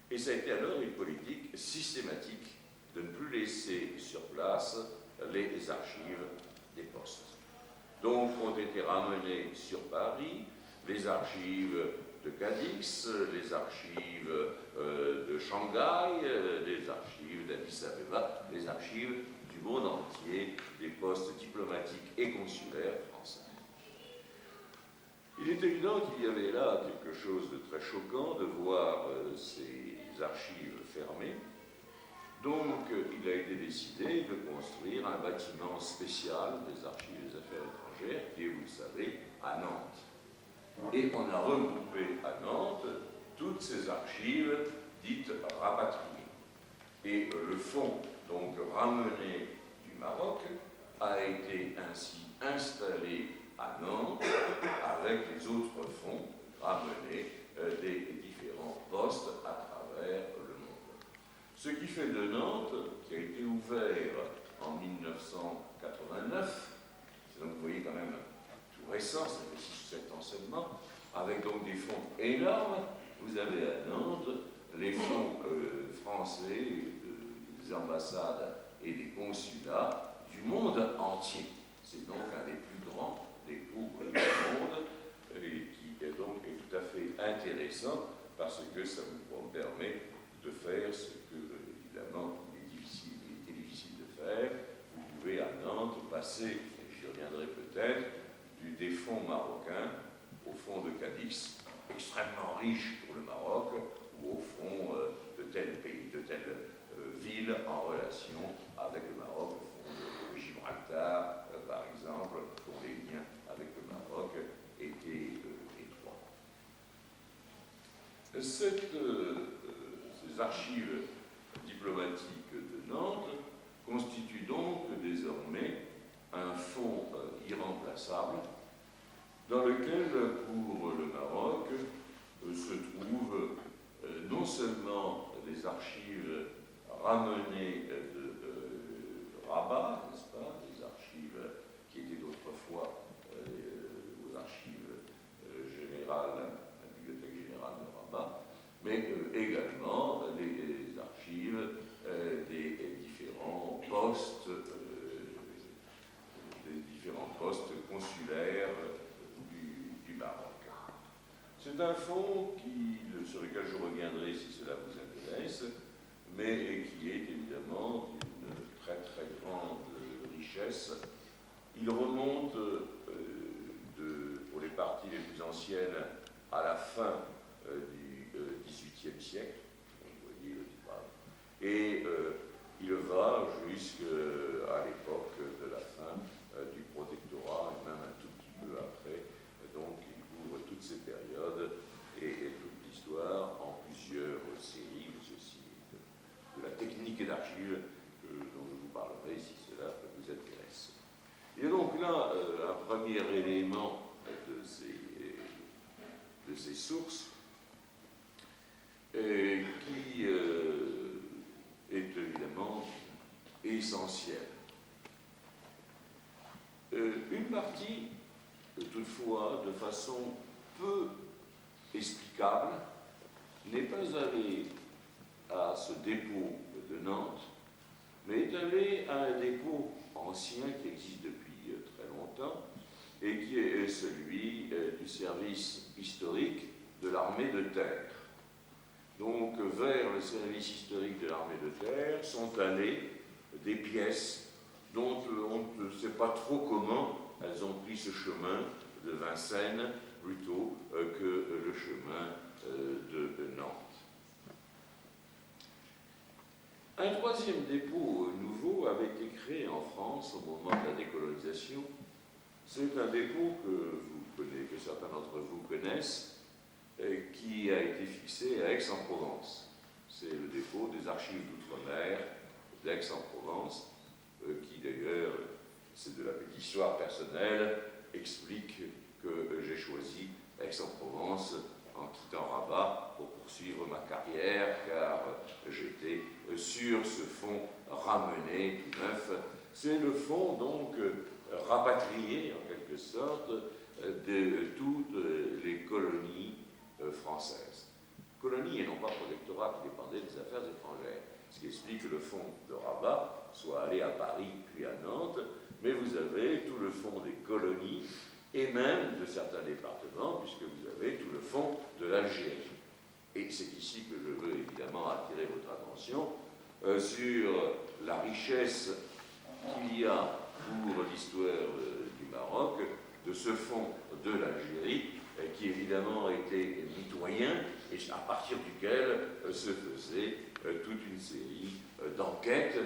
Et ça a été alors une politique systématique de ne plus laisser sur place les archives des postes. Donc ont été ramenées sur Paris les archives de Cadix, les archives de Shanghai, les archives d'Addis Abeba, les archives du monde entier, des postes diplomatiques et consulaires français. Il est évident qu'il y avait là quelque chose de très choquant de voir ces archives fermées. Donc, il a été décidé de construire un bâtiment spécial des archives des affaires étrangères, qui est, vous le savez, à Nantes. Et on a regroupé à Nantes toutes ces archives dites rapatriées. Et le fonds, donc ramené du Maroc, a été ainsi installé à Nantes avec les autres fonds ramenés des différents postes à travers le monde. Ce qui fait de Nantes, qui a été ouvert en 1989, c'est donc vous voyez quand même tout récent, ça fait 6 ou 7 ans seulement, avec donc des fonds énormes, vous avez à Nantes les fonds français, des ambassades et des consulats du monde entier. C'est donc un des plus grands dépôts du monde, et qui est donc tout à fait intéressant parce que ça vous permet de faire ce que, évidemment, il était difficile de faire. Vous pouvez à Nantes passer, et j'y reviendrai peut-être, des fonds marocains au fonds de Cadix, extrêmement riche pour le Maroc, ou au fond de tel pays, de telle ville en relation avec le Maroc, au fond de Gibraltar, par exemple, dont les liens avec le Maroc étaient étroits. Ces archives diplomatiques de Nantes constituent donc désormais un fonds irremplaçable dans lequel, pour le Maroc, se trouvent non seulement les archives ramenées de Rabat, n'est-ce pas, des archives qui étaient d'autrefois aux archives générales, la Bibliothèque générale de Rabat, mais également les archives des différents postes consulaires du Maroc. C'est un fonds sur lequel je reviendrai si cela vous intéresse, mais qui est évidemment d'une très très grande richesse. Il remonte pour les parties les plus anciennes à la fin du XVIIIe siècle, vous voyez le typage, et il va jusqu'à l'époque de la fin du protectorat, et même un tout petit peu après. Donc il couvre toutes ces périodes et toute l'histoire en plusieurs séries, ceci de la technique d'archives dont je vous parlerai si cela vous intéresse. Il y a donc là un premier élément de ces sources qui est évidemment essentiel. Une partie, toutefois, de façon peu explicable, n'est pas allée à ce dépôt de Nantes, mais est allée à un dépôt ancien qui existe depuis très longtemps et qui est celui du service historique de l'armée de terre. Donc vers le service historique de l'armée de terre sont allées des pièces dont on ne sait pas trop comment elles ont pris ce chemin de Vincennes plutôt que le chemin de Nantes. Un troisième dépôt nouveau avait été créé en France au moment de la décolonisation. C'est un dépôt que certains d'entre vous connaissent, qui a été fixé à Aix-en-Provence. C'est le dépôt des archives d'outre-mer d'Aix-en-Provence, qui d'ailleurs, c'est de la petite histoire personnelle, explique que j'ai choisi Aix-en-Provence en quittant Rabat pour poursuivre ma carrière, car j'étais sur ce fonds ramené, tout neuf. C'est le fonds donc rapatrié en quelque sorte de toutes les colonies françaises. Colonies et non pas protectorat qui dépendaient des affaires étrangères. Ce qui explique que le fonds de Rabat soit allé à Paris puis à Nantes, mais vous avez tout le fonds des colonies et même de certains départements, puisque vous avez tout le fonds de l'Algérie. Et c'est ici que je veux évidemment attirer votre attention sur la richesse qu'il y a pour l'histoire du Maroc de ce fonds de l'Algérie, qui évidemment était mitoyen et à partir duquel se faisait toute une série d'enquêtes.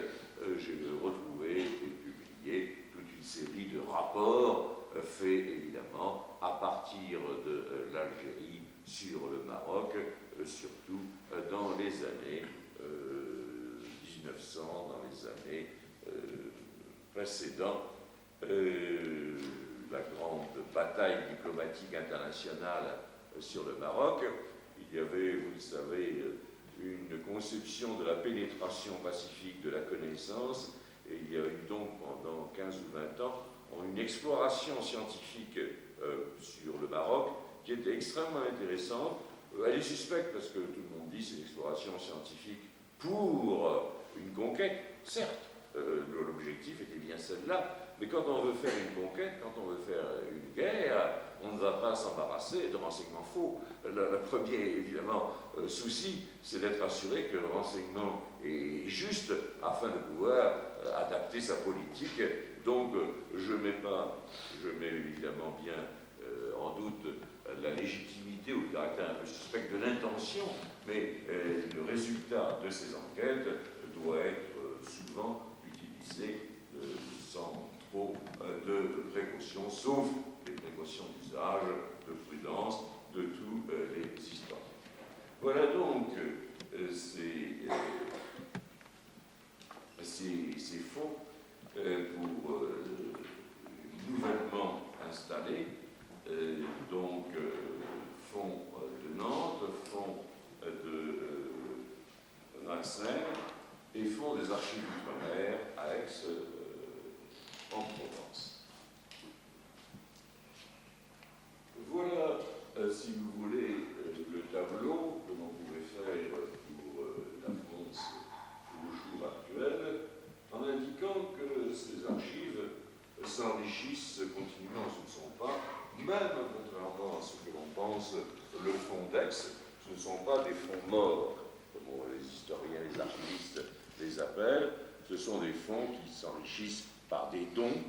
J'ai retrouvé et publié toute une série de rapports faits évidemment à partir de l'Algérie sur le Maroc, surtout dans les années 1900, dans les années précédant la grande bataille diplomatique internationale sur le Maroc. Il y avait, vous le savez, une conception de la pénétration pacifique de la connaissance, et il y a eu donc pendant 15 ou 20 ans une exploration scientifique sur le Maroc qui était extrêmement intéressante. Elle est suspecte parce que tout le monde dit que c'est une exploration scientifique pour une conquête, certes. L'objectif était bien celle-là, mais quand on veut faire une conquête, quand on veut faire une guerre, on ne va pas s'embarrasser de renseignements faux. Le premier, évidemment, souci, c'est d'être assuré que le renseignement est juste afin de pouvoir adapter sa politique. Donc, je mets évidemment bien en doute la légitimité ou le caractère un peu suspect de l'intention, mais le résultat de ces enquêtes doit être souvent utilisé sans trop de précautions, sauf les précautions d'usage, de prudence de tous les historiens. Voilà donc ces fonds pour nouvellement installés, donc fonds de Nantes, fonds de Vincennes et fonds des archives d'outre-mer à Aix en Provence. Voilà, si vous voulez, le tableau que l'on pouvait faire pour la France au jour actuel, en indiquant que ces archives s'enrichissent continuellement. Ce ne sont pas, même contrairement à ce que l'on pense, le fonds d'Aix, ce ne sont pas des fonds morts, comme les historiens, les archivistes les appellent. Ce sont des fonds qui s'enrichissent par des dons.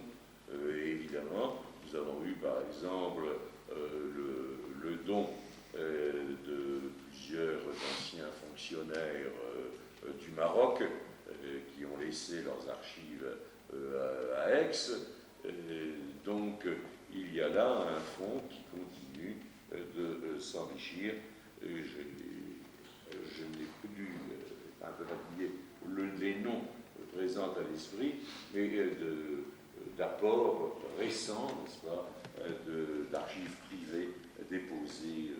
Et évidemment, nous avons eu par exemple le don de plusieurs anciens fonctionnaires du Maroc qui ont laissé leurs archives à Aix. Donc, il y a là un fonds qui continue de s'enrichir. Je n'ai plus les noms présents à l'esprit, mais d'apports récents, n'est-ce pas, d'archives privées déposées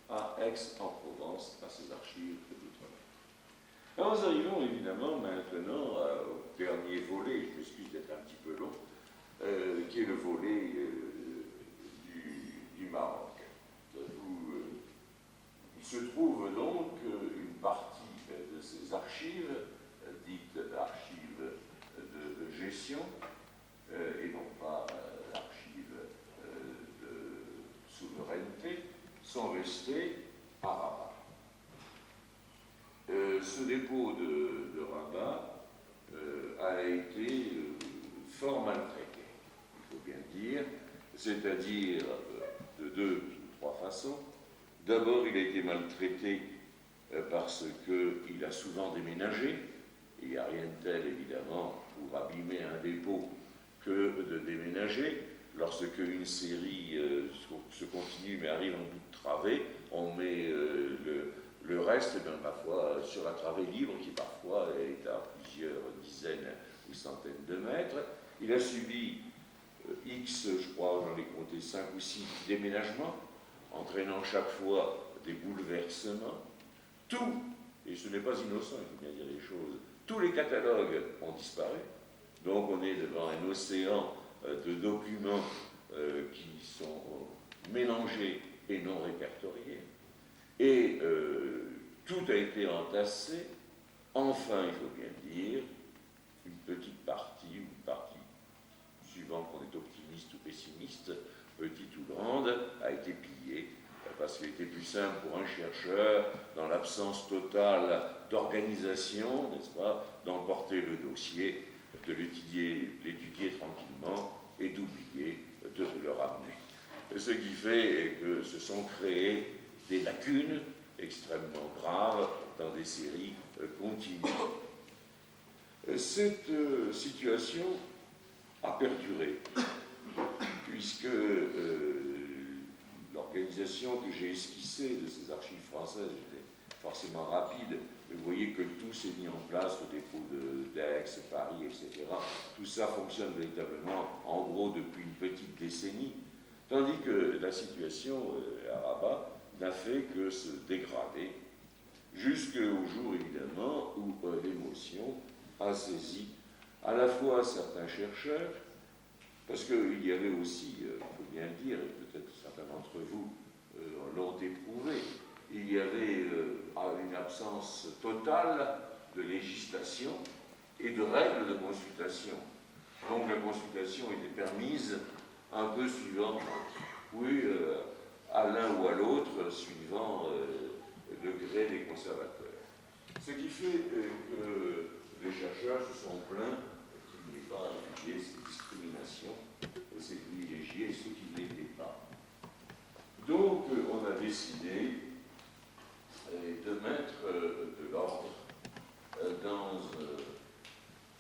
à Aix-en-Provence, à ces archives d'outre-mer. Alors, nous arrivons évidemment maintenant au dernier volet, je m'excuse d'être un petit peu long, qui est le volet du Maroc. Il se trouve donc une partie de ces archives, dites archives de gestion, et non pas archives de souveraineté, sont restées à Rabat. a été fort maltraité, il faut bien dire, c'est-à-dire de deux ou trois façons. D'abord, il a été maltraité parce qu'il a souvent déménagé. Il n'y a rien de tel, évidemment, pour abîmer un dépôt que de déménager. Lorsque une série se continue mais arrive en bout de travée, on met le reste, ma foi, sur la travée libre qui parfois est à plusieurs dizaines ou centaines de mètres. Il a subi X, je crois, j'en ai compté 5 ou 6 déménagements, entraînant chaque fois des bouleversements. Tout, et ce n'est pas innocent, il faut bien dire les choses, tous les catalogues ont disparu. Donc on est devant un océan de documents qui sont mélangés et non répertoriés. Et tout a été entassé. Enfin, il faut bien dire, une petite partie, suivant qu'on est optimiste ou pessimiste, petite ou grande, a été pillée, parce qu'il était plus simple pour un chercheur, dans l'absence totale d'organisation, n'est-ce pas, d'emporter le dossier, de l'étudier tranquillement et d'oublier de le ramener. Ce qui fait que se sont créées des lacunes extrêmement graves dans des séries continues. Cette situation a perduré, puisque l'organisation que j'ai esquissée de ces archives françaises était forcément rapide. Vous voyez que tout s'est mis en place, au dépôt d'Aix, Paris, etc. Tout ça fonctionne véritablement, en gros, depuis une petite décennie, tandis que la situation à Rabat n'a fait que se dégrader, jusqu'au jour, évidemment, où l'émotion a saisi à la fois certains chercheurs, parce qu'il y avait aussi, il faut bien dire, et peut-être certains d'entre vous l'ont éprouvé, il y avait une absence totale de législation et de règles de consultation. Donc la consultation était permise un peu suivant, oui, à l'un ou à l'autre, suivant le gré des conservateurs. Ce qui fait que les chercheurs se sont plaints qu'il n'y ait pas étudié ces discriminations, ces privilégiés et ceux qui ne l'étaient pas. Donc on a décidé de mettre de l'ordre dans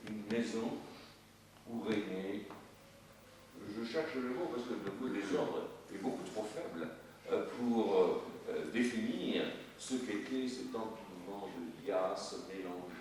une maison où régnait, je cherche le mot parce que le mot désordre est beaucoup trop faible pour définir ce qu'était cet empilement de liasses mélangées